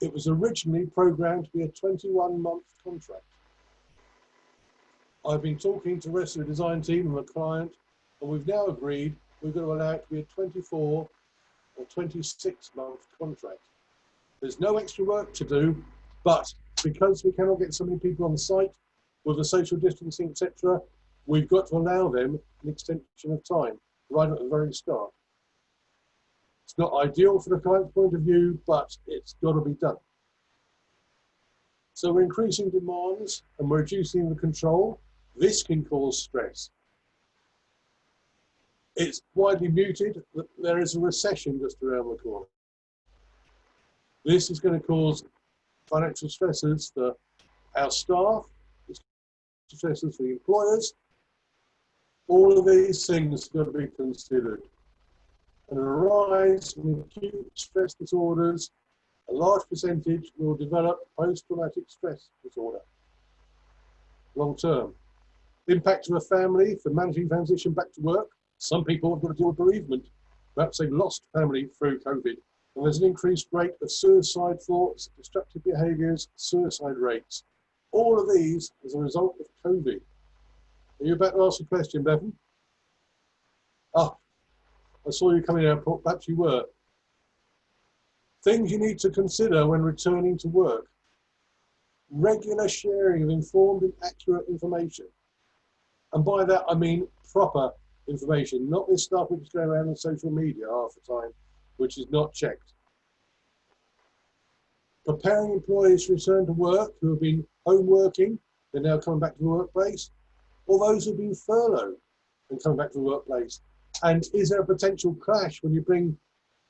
It was originally programmed to be a 21-month contract. I've been talking to the rest of the design team and the client, and we've now agreed we're going to allow it to be a 24 or 26-month contract. There's no extra work to do, but because we cannot get so many people on site with the social distancing, etc., we've got to allow them an extension of time right at the very start. It's not ideal from the client's point of view, but it's got to be done. So we're increasing demands and we're reducing the control. This can cause stress. It's widely muted that there is a recession just around the corner. This is going to cause financial stresses for our staff, stresses for the employers. All of these things have got to be considered. And a rise in acute stress disorders, a large percentage will develop post-traumatic stress disorder long term. Impact to a family for managing transition back to work. Some people have got to deal with bereavement. Perhaps they've lost family through COVID. And there's an increased rate of suicide thoughts, destructive behaviours, suicide rates. All of these as a result of COVID. Are you about to ask a question, Bevan? Ah, I saw you coming out, perhaps you were. Things you need to consider when returning to work. Regular sharing of informed and accurate information. And by that, I mean proper information, not this stuff which is going around on social media half the time, which is not checked. Preparing employees to return to work who have been home working, they're now coming back to the workplace, or those who have been furloughed and coming back to the workplace. And is there a potential clash when you bring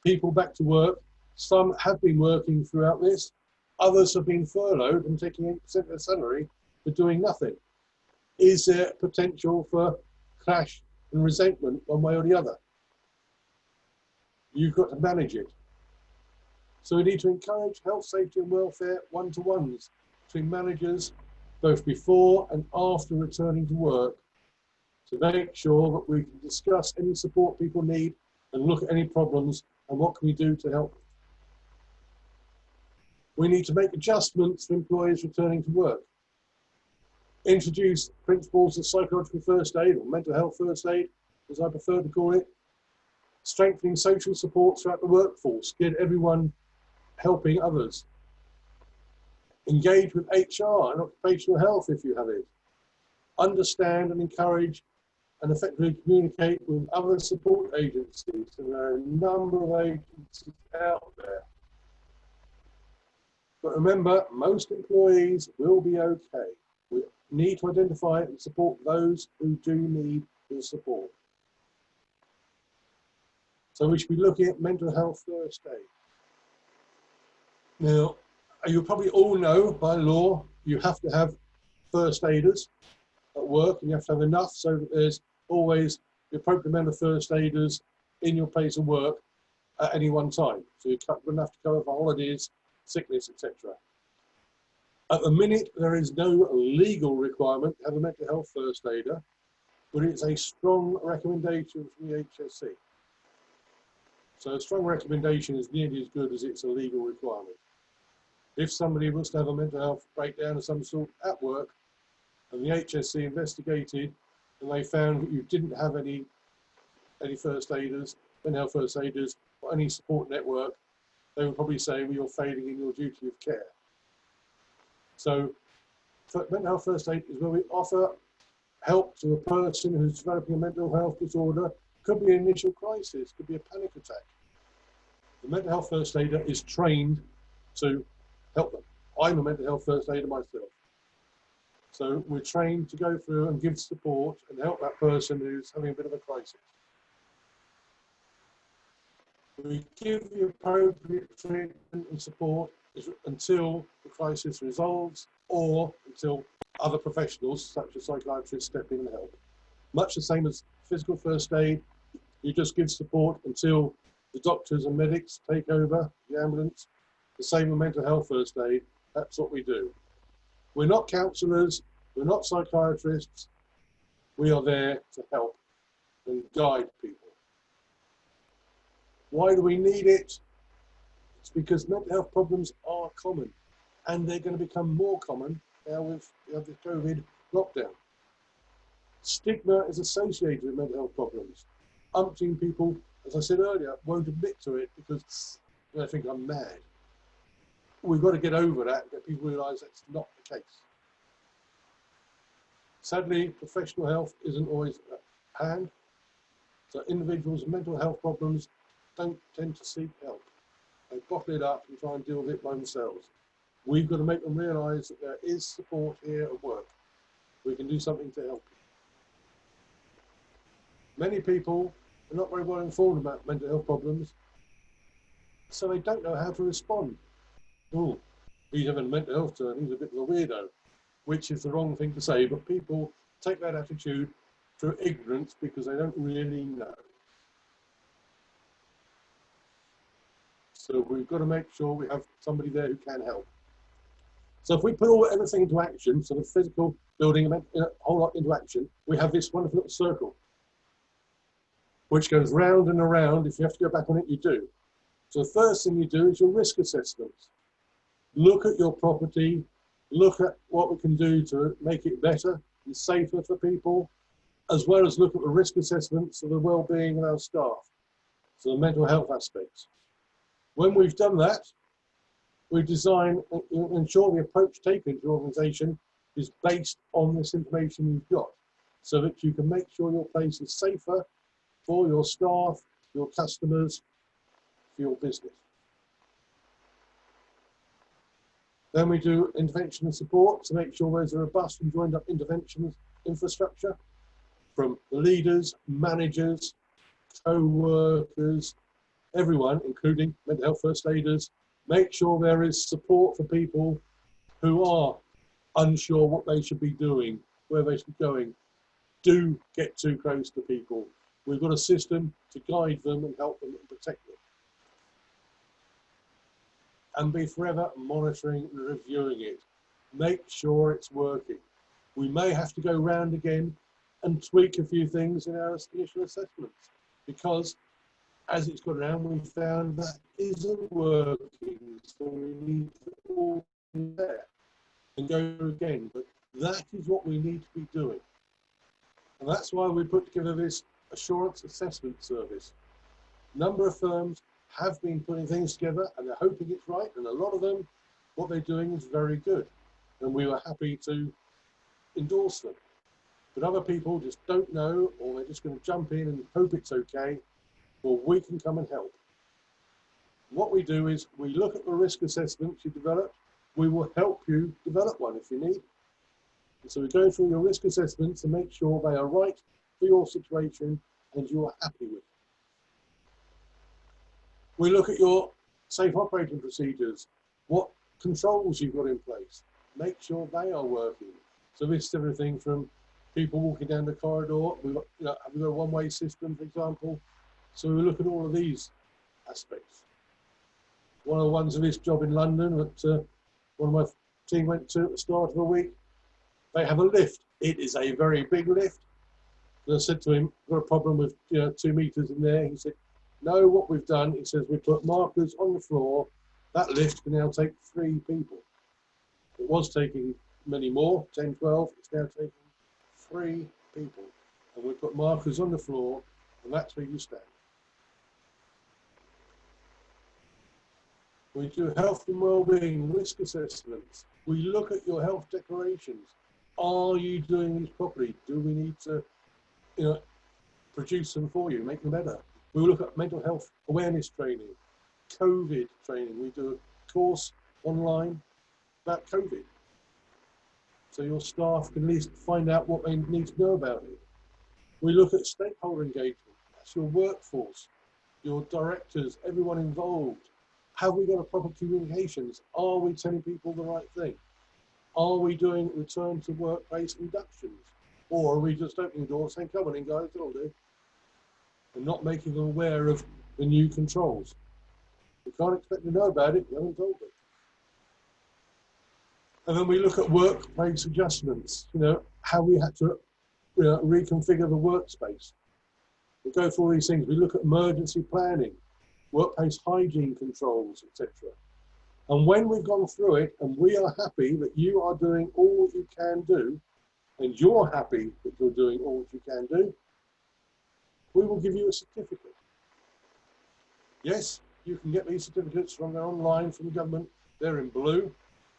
people back to work? Some have been working throughout this, others have been furloughed and taking 8% of their salary for doing nothing. Is there potential for clash and resentment one way or the other? You've got to manage it. So we need to encourage health, safety and welfare one-to-ones between managers, both before and after returning to work, to make sure that we can discuss any support people need and look at any problems and what can we do to help them. We need to make adjustments for employees returning to work. Introduce principles of psychological first aid or mental health first aid, as I prefer to call it. Strengthening social support throughout the workforce, get everyone helping others. Engage with HR and occupational health if you have it. Understand and encourage and effectively communicate with other support agencies. And there are a number of agencies out there. But remember, most employees will be okay. We need to identify and support those who do need the support. So we should be looking at mental health first aid. Now, you probably all know by law, you have to have first aiders at work, and you have to have enough so that there's always the appropriate amount of first aiders in your place of work at any one time. So you're enough to cover for holidays, sickness, etc. At the minute, there is no legal requirement to have a mental health first aider, but it's a strong recommendation from the HSE. So a strong recommendation is nearly as good as it's a legal requirement. If somebody was to have a mental health breakdown of some sort at work, and the HSE investigated, and they found that you didn't have any first aiders, mental health first aiders, or any support network, they would probably say, well, you're failing in your duty of care. So mental health first aid is where we offer help to a person who's developing a mental health disorder. Could be an initial crisis, could be a panic attack. The mental health first aider is trained to help them. I'm a mental health first aider myself. So we're trained to go through and give support and help that person who's having a bit of a crisis. We give the appropriate treatment and support until the crisis resolves or until other professionals, such as psychiatrists, step in and help. Much the same as physical first aid, you just give support until the doctors and medics take over the ambulance. The same with mental health first aid, that's what we do. We're not counsellors, we're not psychiatrists, we are there to help and guide people. Why do we need it? It's because mental health problems are common and they're going to become more common now with the COVID lockdown. Stigma is associated with mental health problems. Umpteen people, as I said earlier, won't admit to it because they think I'm mad. We've got to get over that and get people to realise that's not the case. Sadly, professional health isn't always at hand. So individuals with mental health problems don't tend to seek help. They bottle it up and try and deal with it by themselves. We've got to make them realise that there is support here at work. We can do something to help you. Many people are not very well informed about mental health problems, so they don't know how to respond. Oh, he's having a mental health turn, he's a bit of a weirdo, which is the wrong thing to say, but people take that attitude through ignorance because they don't really know. So we've got to make sure we have somebody there who can help. So if we put everything into action, so the physical building a whole lot into action, we have this wonderful little circle, which goes round and around. If you have to go back on it, you do. So the first thing you do is your risk assessment. Look at your property, look at what we can do to make it better and safer for people, as well as look at the risk assessments of the well-being of our staff, so the mental health aspects. When we've done that, we design and ensure the approach taken to your organisation is based on this information you've got, so that you can make sure your place is safer for your staff, your customers, for your business. Then we do intervention and support to make sure there's a robust and joined up interventions infrastructure from the leaders, managers, co-workers, everyone, including mental health first aiders. Make sure there is support for people who are unsure what they should be doing, where they should be going. Do get too close to people. We've got a system to guide them and help them and protect them. And be forever monitoring and reviewing it. Make sure it's working. We may have to go round again and tweak a few things in our initial assessments, because as it's gone around, we found that isn't working, so we need to all be there and go again. But that is what we need to be doing. And that's why we put together this assurance assessment service. A number of firms have been putting things together and they're hoping it's right, and a lot of them, what they're doing is very good, and we were happy to endorse them. But other people just don't know, or they're just going to jump in and hope it's okay. Well, we can come and help. What we do is we look at the risk assessments you develop. We will help you develop one if you need. And so we go through your risk assessments to make sure they are right for your situation and you are happy with. We look at your safe operating procedures, what controls you've got in place. Make sure they are working. So this is everything from people walking down the corridor. We've got, have we got a one-way system, for example? So we look at all of these aspects. One of the ones of this job in London that one of my team went to at the start of the week, they have a lift. It is a very big lift. And I said to him, got a problem with 2 meters in there. He said, no, what we've done, he says, we put markers on the floor. That lift can now take 3 people. It was taking many more, 10, 12. It's now taking 3 people. And we put markers on the floor, and that's where you stand. We do health and well-being risk assessments. We look at your health declarations. Are you doing these properly? Do we need to produce them for you, make them better? We look at mental health awareness training, COVID training. We do a course online about COVID, so your staff can at least find out what they need to know about it. We look at stakeholder engagement. That's your workforce. your directors, everyone involved. Have we got a proper communications? Are we telling people the right thing? Are we doing return to workplace inductions? Or are we just opening the door saying, come on in guys, that'll do, and not making them aware of the new controls? We can't expect to know about it, we haven't told them. And then we look at workplace adjustments, how we had to reconfigure the workspace. We go through all these things. We look at emergency planning, workplace hygiene controls, etc. And when we've gone through it and we are happy that you are doing all you can do, and you're happy that you're doing all you can do, we will give you a certificate. Yes, you can get these certificates from their online, from the government. They're in blue.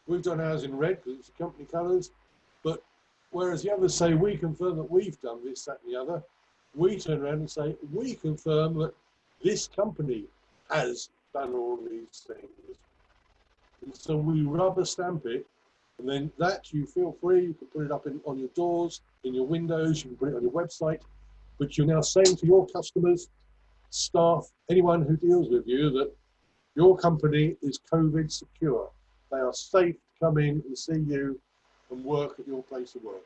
We've done ours in red because it's the company colours. But whereas the others say, we confirm that we've done this, that and the other, we turn around and say, we confirm that this company has done all these things. And so we rubber stamp it, and then that you feel free, you can put it up on your doors, in your windows, you can put it on your website, but you're now saying to your customers, staff, anyone who deals with you, that your company is COVID secure. They are safe to come in and see you and work at your place of work.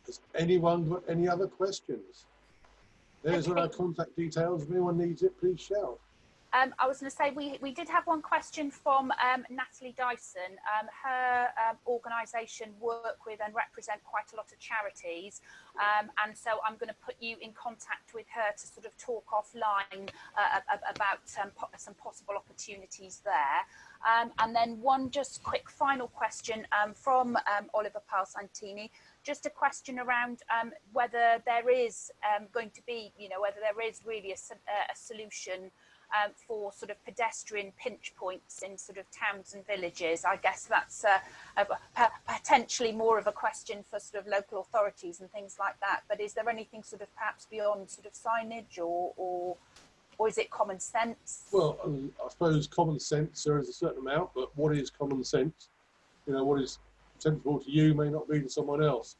Has anyone got any other questions? There's our contact details. If anyone needs it, please shout. I was going to say, we did have one question from Natalie Dyson. Her organisation work with and represent quite a lot of charities, and so I'm going to put you in contact with her to sort of talk offline about some possible opportunities there. And then one just quick final question from Oliver Palsantini. Just a question around whether there is going to be, whether there is really a solution for sort of pedestrian pinch points in sort of towns and villages. I guess that's potentially more of a question for sort of local authorities and things like that. But is there anything sort of perhaps beyond sort of signage or is it common sense? Well, I suppose common sense, there is a certain amount, but what is common sense? What is sensible to you may not be to someone else.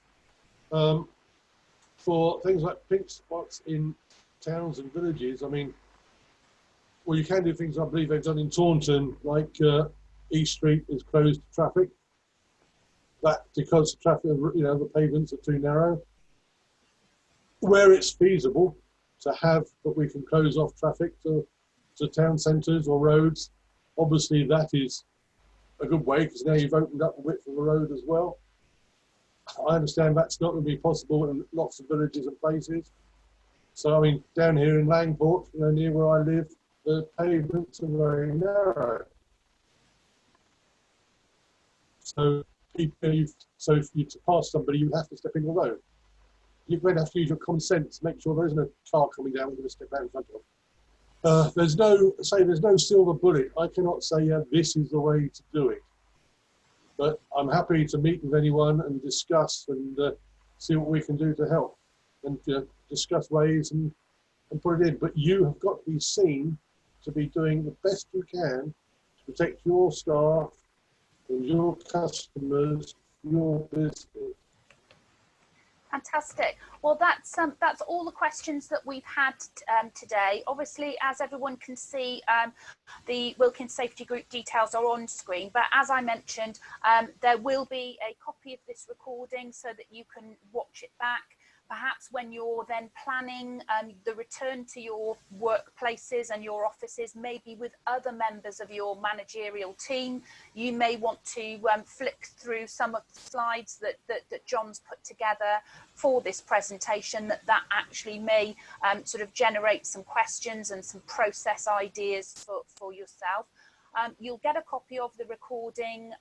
For things like pink spots in towns and villages, I mean, well, you can do things I believe they've done in Taunton, like East Street is closed to traffic. That because the traffic, the pavements are too narrow. Where it's feasible to have, but we can close off traffic to town centres or roads. Obviously, that is a good way because now you've opened up the width of the road as well. I understand that's not going to be possible in lots of villages and places. So, I mean, down here in Langport, near where I live, the pavements are very narrow. So, if you to pass somebody, you have to step in the road. You're going to have to use your common sense, make sure there isn't a car coming down with a step out in front of. There's no silver bullet. I cannot say, this is the way to do it. But I'm happy to meet with anyone and discuss and see what we can do to help and discuss ways and put it in. But you have got to be seen to be doing the best you can to protect your staff and your customers, your business. Fantastic. Well, that's all the questions that we've had today. Obviously, as everyone can see, the Wilkins Safety Group details are on screen. But as I mentioned, there will be a copy of this recording so that you can watch it back. Perhaps when you're then planning the return to your workplaces and your offices, maybe with other members of your managerial team, you may want to flick through some of the slides that John's put together for this presentation that actually may sort of generate some questions and some process ideas for yourself. You'll get a copy of the recording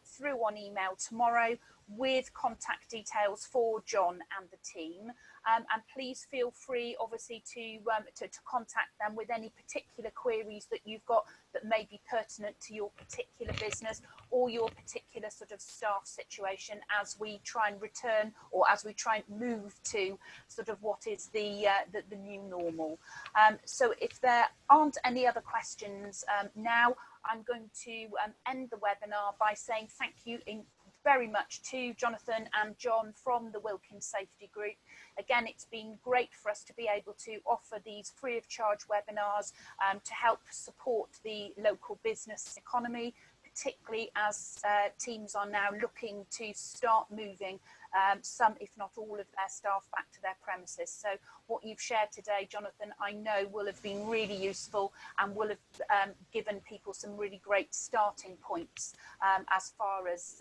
through on email tomorrow with contact details for John and the team. And please feel free, obviously, to contact them with any particular queries that you've got that may be pertinent to your particular business or your particular sort of staff situation as we try and return or as we try and move to sort of what is the new normal. So if there aren't any other questions now, I'm going to end the webinar by saying thank very much to Jonathan and John from the Wilkins Safety Group. Again, it's been great for us to be able to offer these free of charge webinars to help support the local business economy, particularly as teams are now looking to start moving some, if not all, of their staff back to their premises. So what you've shared today, Jonathan, I know will have been really useful and will have given people some really great starting points as far as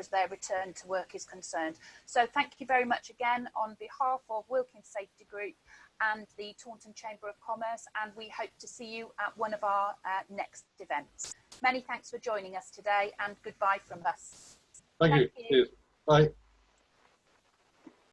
their return to work is concerned. So thank you very much again on behalf of Wilkins Safety Group and the Taunton Chamber of Commerce, and we hope to see you at one of our next events. Many thanks for joining us today, and goodbye from us. Thank you. Cheers. Bye.